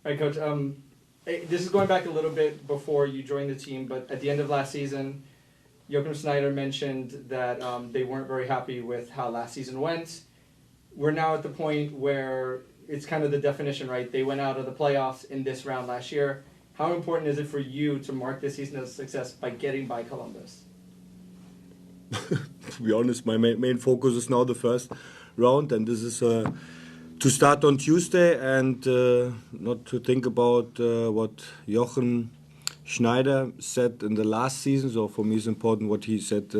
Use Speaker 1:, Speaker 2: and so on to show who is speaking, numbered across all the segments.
Speaker 1: All right, Coach. This is going back a little bit before you joined the team, but at the end of last season, Joachim Snyder mentioned that they weren't very happy with how last season went. We're now at the point where it's kind of the definition, right? They went out of the playoffs in this round last year. How important is it for you to mark this season as a success by getting by Columbus?
Speaker 2: To be honest, my main focus is now the first round, and this is to start on Tuesday and not to think about what Jochen Schneider said in the last season. So for me, it's important what he said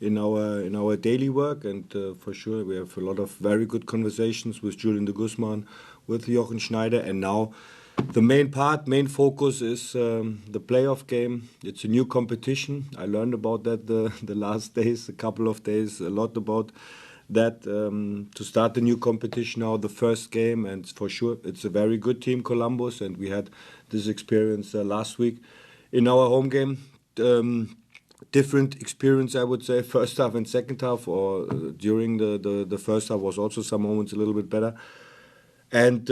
Speaker 2: in our daily work, and for sure we have a lot of very good conversations with Julian de Guzman, with Jochen Schneider, and now the main focus is the playoff game. It's a new competition. I learned about that the last days, a couple of days, a lot about that. To start the new competition now, the first game, and for sure it's a very good team, Columbus, and we had this experience last week in our home game. Different experience, I would say, first half and second half, or during the first half was also some moments a little bit better. And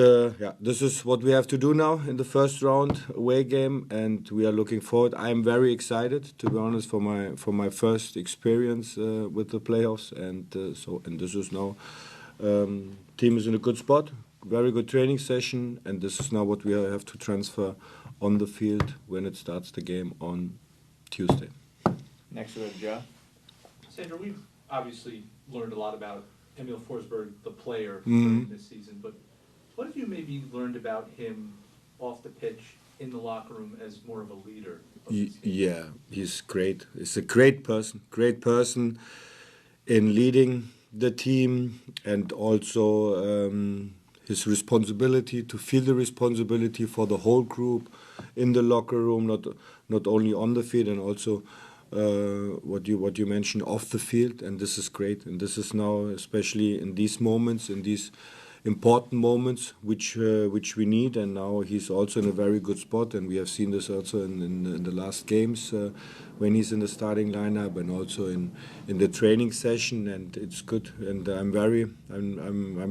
Speaker 2: this is what we have to do now in the first round away game, and we are looking forward. I am very excited, to be honest, for my first experience with the playoffs, and this is now team is in a good spot, very good training session, and this is now what we have to transfer on the field when it starts the game on Tuesday.
Speaker 1: Next we have Joe.
Speaker 3: Sandro, we've obviously learned a lot about Emil Forsberg, the player, during this season, but what have you maybe learned about him off the pitch, in the locker room, as more of a leader?
Speaker 2: Yeah, he's great. He's a great person in leading the team, and also his responsibility to feel the responsibility for the whole group in the locker room, not only on the field, and also what you mentioned off the field, and this is great. And this is now, especially in these moments, in these important moments which we need, and now he's also in a very good spot, and we have seen this also in the last games when he's in the starting lineup, and also in the training session, and it's good, and I'm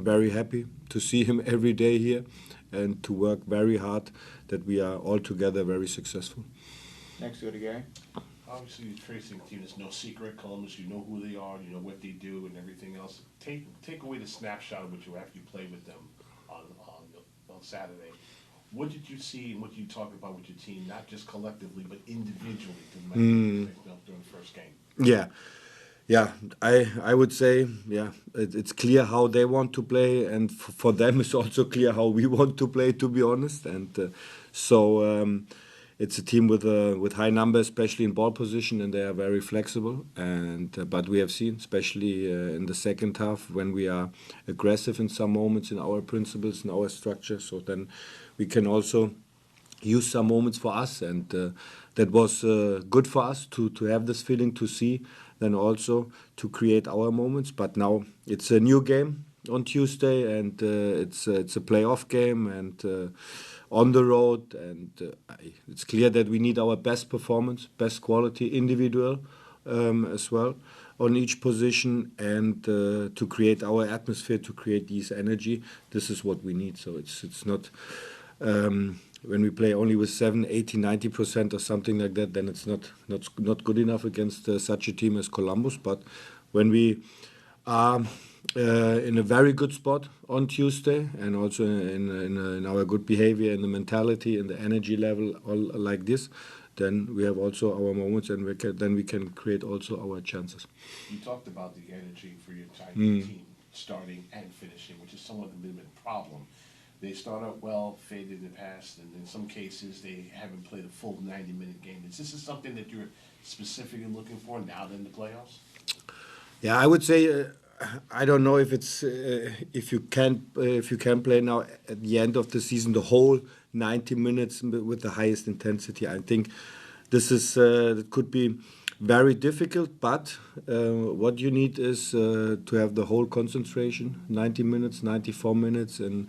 Speaker 2: very happy to see him every day here and to work very hard that we are all together very successful.
Speaker 1: Next we go to Gary.
Speaker 4: Obviously, the tracing team is no secret. Columbus, you know who they are, you know what they do, and everything else. Take away the snapshot of what you actually played with them on Saturday. What did you see, and what did you talk about with your team, not just collectively but individually, to make during the first game?
Speaker 2: Yeah, I would say, it's clear how they want to play, and for them it's also clear how we want to play, to be honest. And it's a team with high numbers, especially in ball position, and they are very flexible. And but we have seen, especially in the second half, when we are aggressive in some moments in our principles, in our structure, so then we can also use some moments for us, and that was good for us to have this feeling, to see, then also to create our moments. But now it's a new game on Tuesday, and it's a playoff game, and on the road, and it's clear that we need our best performance, best quality, individual as well on each position, and to create our atmosphere, to create this energy. This is what we need. So it's not when we play only with 7, 80, 90% or something like that, then it's not good enough against such a team as Columbus. But when we are in a very good spot on Tuesday, and also in our good behavior, in the mentality, in the energy level, all like this, then we have also our moments, and we can create also our chances.
Speaker 4: You talked about the energy for your team starting and finishing, which is somewhat a bit of a problem. They start out well, fade in the past, and in some cases they haven't played a full 90-minute game. Is this something that you're specifically looking for now in the playoffs?
Speaker 2: Yeah, I would say I don't know if it's if you can play now at the end of the season the whole 90 minutes with the highest intensity. I think this is it could be very difficult, but what you need is to have the whole concentration, 90 minutes, 94 minutes, in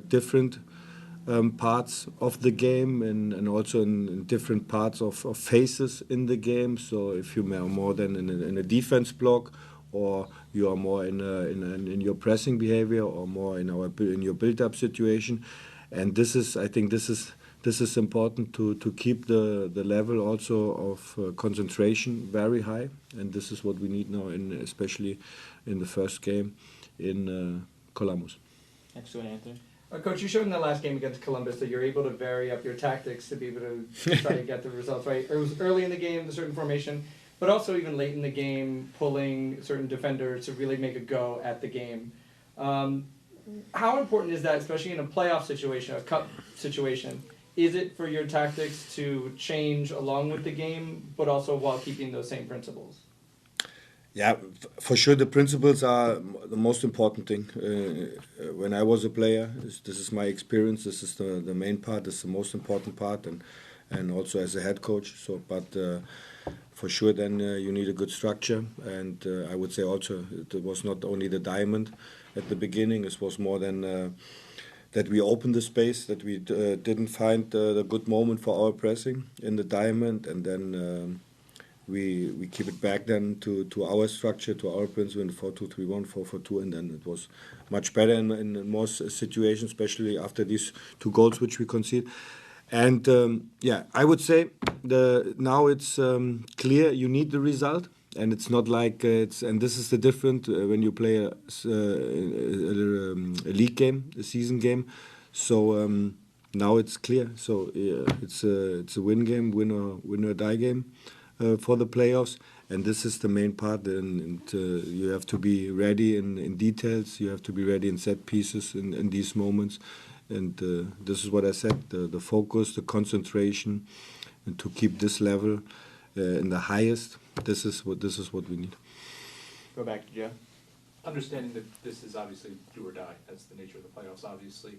Speaker 2: different parts of the game, and also in different parts of phases in the game. So if you are more than in a defense block, or you are more in your pressing behavior, or more in your build-up situation, and I think this is important to keep the level also of concentration very high, and this is what we need now, especially in the first game in Columbus.
Speaker 5: Excellent, Anthony.
Speaker 1: Coach, you showed in the last game against Columbus that you're able to vary up your tactics to be able to try to get the results right. It was early in the game, the certain formation, but also even late in the game, pulling certain defenders to really make a go at the game. How important is that, especially in a playoff situation, a cup situation? Is it for your tactics to change along with the game, but also while keeping those same principles?
Speaker 2: Yeah, for sure the principles are the most important thing. When I was a player, this is my experience, this is the main part, this is the most important part, and also as a head coach. But for sure then you need a good structure, and I would say also it was not only the diamond at the beginning, it was more than that we opened the space, that we didn't find the good moment for our pressing in the diamond, and then we keep it back then to our structure, to our principle in 4-2-3-1, 4-4-2, and then it was much better in most situations, especially after these 2 goals which we conceded. And I would say now it's clear you need the result, and it's not like and this is the difference when you play a league game, a season game. So now it's clear. So it's a win game, win or die game for the playoffs, and this is the main part. And you have to be ready in details. You have to be ready in set pieces in these moments. And this is what I said: the focus, the concentration, and to keep this level in the highest. This is what we need.
Speaker 5: Go back to Joe.
Speaker 3: Understanding that this is obviously do or die. That's the nature of the playoffs, obviously.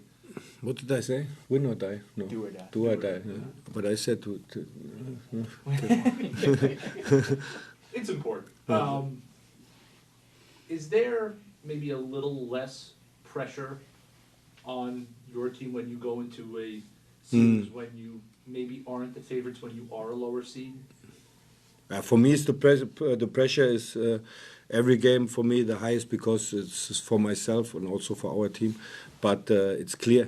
Speaker 2: What did I say? Win or die? No.
Speaker 5: Do or die.
Speaker 2: Do or die. Yeah. But I said to
Speaker 3: It's important. Is there maybe a little less pressure on your team when you go into a series when you maybe aren't the favorites, when you are a lower seed?
Speaker 2: For me, it's the pressure is every game for me the highest, because it's for myself and also for our team. But it's clear,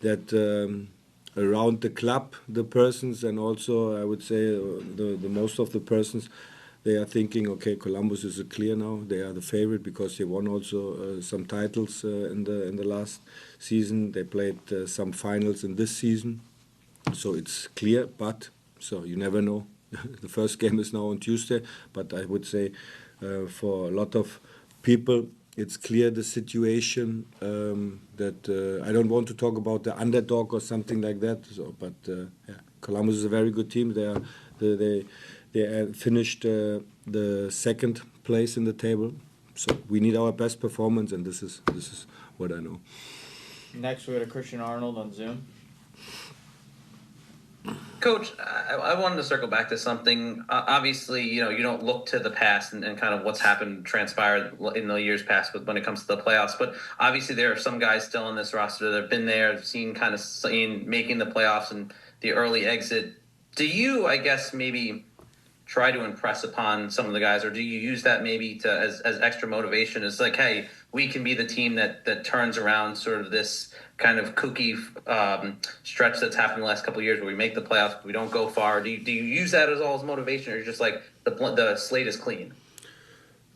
Speaker 2: that around the club, the persons, and also I would say the most of the persons, they are thinking, okay, Columbus is clear now. They are the favorite because they won also some titles in the last season. They played some finals in this season, so it's clear. But so you never know. The first game is now on Tuesday, but I would say for a lot of people, it's clear the situation that I don't want to talk about the underdog or something like that. So, but Columbus is a very good team. They finished the second place in the table. So we need our best performance, and this is what I know.
Speaker 5: Next, we go to Christian Arnold on Zoom.
Speaker 6: Coach, I wanted to circle back to something. Obviously, you don't look to the past and kind of what's happened, transpired in the years past when it comes to the playoffs. But obviously, there are some guys still in this roster that have been there, seen making the playoffs and the early exit. Do you, I guess, maybe try to impress upon some of the guys, or do you use that maybe as extra motivation? It's like, hey, we can be the team that turns around sort of this kind of kooky stretch that's happened the last couple of years where we make the playoffs but we don't go far. Do you use that as all as motivation, or you're just like the slate is clean?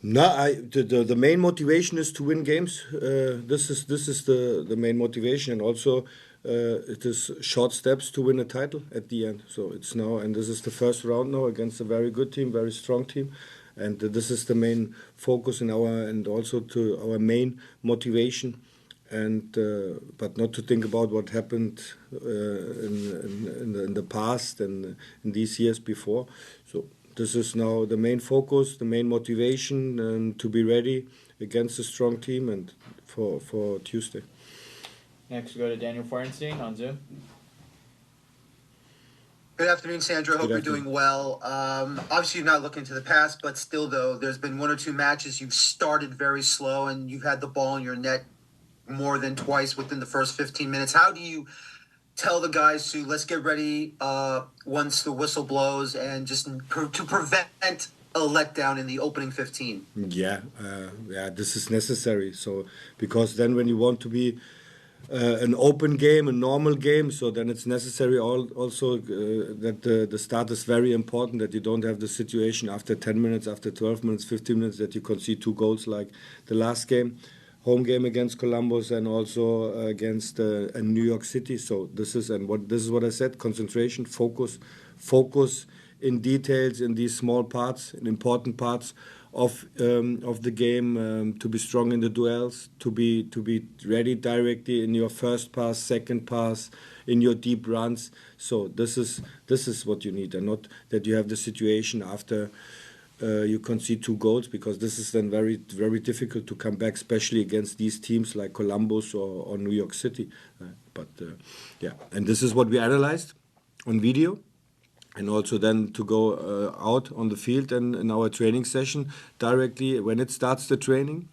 Speaker 2: No, the main motivation is to win games. This is the main motivation, and also it is short steps to win a title at the end. So it's now, and this is the first round now against a very good team, very strong team, and this is the main focus in and also to our main motivation. And but not to think about what happened in the past and in these years before. So this is now the main focus, the main motivation, and to be ready against a strong team and for Tuesday.
Speaker 5: Next, we go to Daniel Feuerstein on Zoom.
Speaker 7: Good afternoon, Sandro. Hope you're doing well. Obviously, you're not looking to the past, but still, though, there's been 1 or 2 matches you've started very slow and you've had the ball in your net more than twice within the first 15 minutes. How do you tell the guys to let's get ready once the whistle blows and just to prevent a letdown in the opening 15?
Speaker 2: Yeah, this is necessary. So because then when you want to be an open game, a normal game. So then it's necessary also that the start is very important, that you don't have the situation after 10 minutes, after 12 minutes, 15 minutes, that you concede 2 goals like the last game, home game against Columbus and also against New York City. So this is what I said, concentration, focus in details, in these small parts, in important parts of the game, to be strong in the duels, to be ready directly in your first pass, second pass, in your deep runs. So this is what you need, and not that you have the situation after you concede 2 goals, because this is then very, very difficult to come back, especially against these teams like Columbus or New York City. And this is what we analyzed on video. And also then to go out on the field and in our training session directly when it starts the training.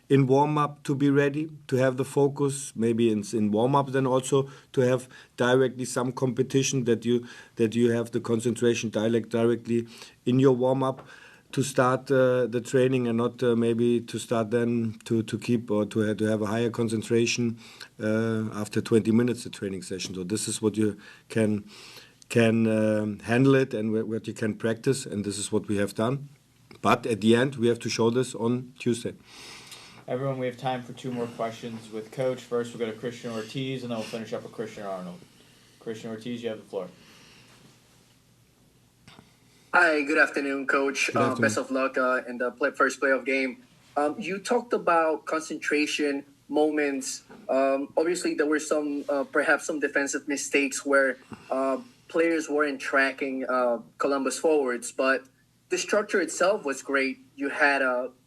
Speaker 2: In warm-up to be ready, to have the focus, maybe in warm-up then also to have directly some competition that you have the concentration directly in your warm-up to start the training, and not maybe to start then to keep or to have a higher concentration after 20 minutes the training session. So this is what you can handle it and what you can practice, and this is what we have done. But at the end, we have to show this on Tuesday.
Speaker 5: Everyone, we have time for 2 more questions with Coach. First, we'll go to Christian Ortiz, and then we'll finish up with Christian Arnold. Christian Ortiz, you have the floor.
Speaker 8: Hi, good afternoon, Coach.
Speaker 2: Good afternoon.
Speaker 8: Best of luck in the first playoff game. You talked about concentration moments. Obviously, there were perhaps some defensive mistakes where players weren't tracking Columbus forwards, but the structure itself was great. You had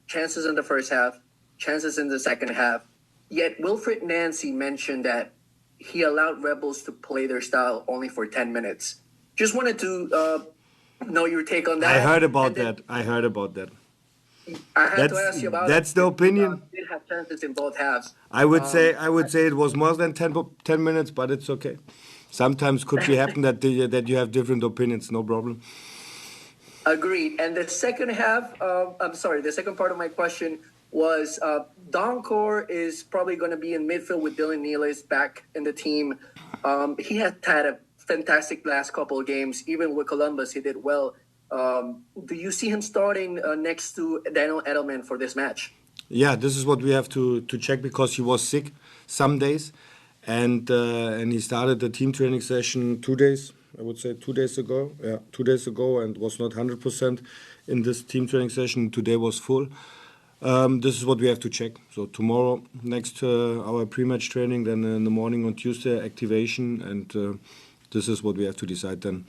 Speaker 8: chances in the first half, chances in the second half. Yet Wilfried Nancy mentioned that he allowed Rebels to play their style only for 10 minutes. Just wanted to know your take on that.
Speaker 2: I heard about
Speaker 8: then,
Speaker 2: that. I had
Speaker 8: to ask you about
Speaker 2: that's
Speaker 8: it.
Speaker 2: the opinion.
Speaker 8: Did have chances in both halves.
Speaker 2: I would say it was more than 10 minutes, but it's okay. Sometimes could be happen that you have different opinions. No problem.
Speaker 8: Agreed. And the second half, the second part of my question was Doncor is probably going to be in midfield with Dylan Nealis back in the team. He had a fantastic last couple of games. Even with Columbus, he did well. Do you see him starting next to Daniel Edelman for this match?
Speaker 2: Yeah, this is what we have to check, because he was sick some days, and he started the team training session 2 days. I would say 2 days ago. Yeah, 2 days ago, and was not 100% in this team training session. Today was full. This is what we have to check. So tomorrow, next our pre-match training, then in the morning on Tuesday, activation, and this is what we have to decide then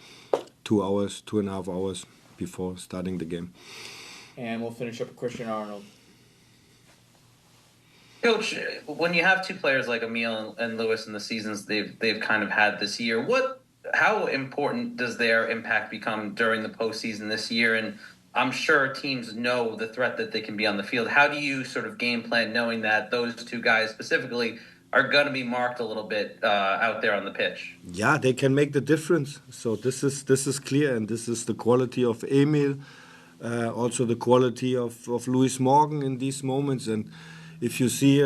Speaker 2: 2.5 hours before starting the game.
Speaker 5: And we'll finish up with Christian Arnold.
Speaker 6: Coach, when you have 2 players like Emil and Lewis in the seasons they've kind of had this year, how important does their impact become during the postseason this year? And I'm sure teams know the threat that they can be on the field. How do you sort of game plan knowing that those 2 guys specifically are going to be marked a little bit out there on the pitch?
Speaker 2: Yeah, they can make the difference. So this is clear, and this is the quality of Emil, also the quality of Louis Morgan in these moments. And if you see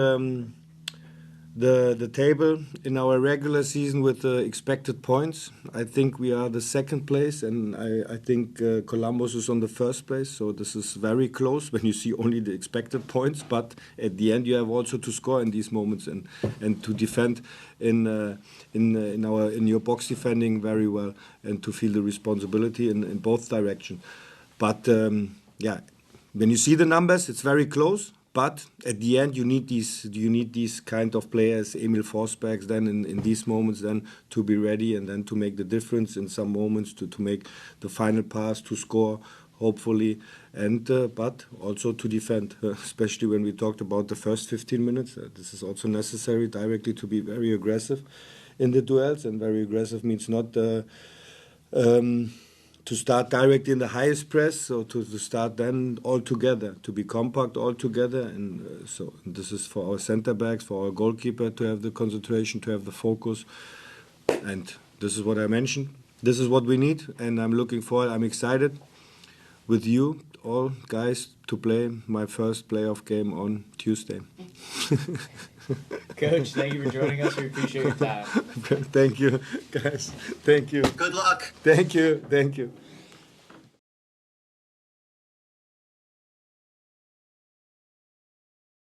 Speaker 2: the table in our regular season with the expected points, I think we are the second place, and I think Columbus is on the first place. So this is very close when you see only the expected points. But at the end, you have also to score in these moments and to defend in your box defending very well, and to feel the responsibility in both directions. But when you see the numbers, it's very close. But at the end, you need these kind of players, Emil Forsbergs, then in these moments, then to be ready and then to make the difference in some moments, to make the final pass, to score, hopefully, and but also to defend, especially when we talked about the first 15 minutes. This is also necessary directly to be very aggressive in the duels, and very aggressive means not to start directly in the highest press, so to start then all together, to be compact all together. And so this is for our center backs, for our goalkeeper to have the concentration, to have the focus. And this is what I mentioned. This is what we need, and I'm looking forward. I'm excited. with you all guys to play my first playoff game on Tuesday.
Speaker 5: Coach, thank you for joining us. We appreciate your time.
Speaker 2: Thank you, guys. Thank you.
Speaker 7: Good luck.
Speaker 2: Thank you. Thank you.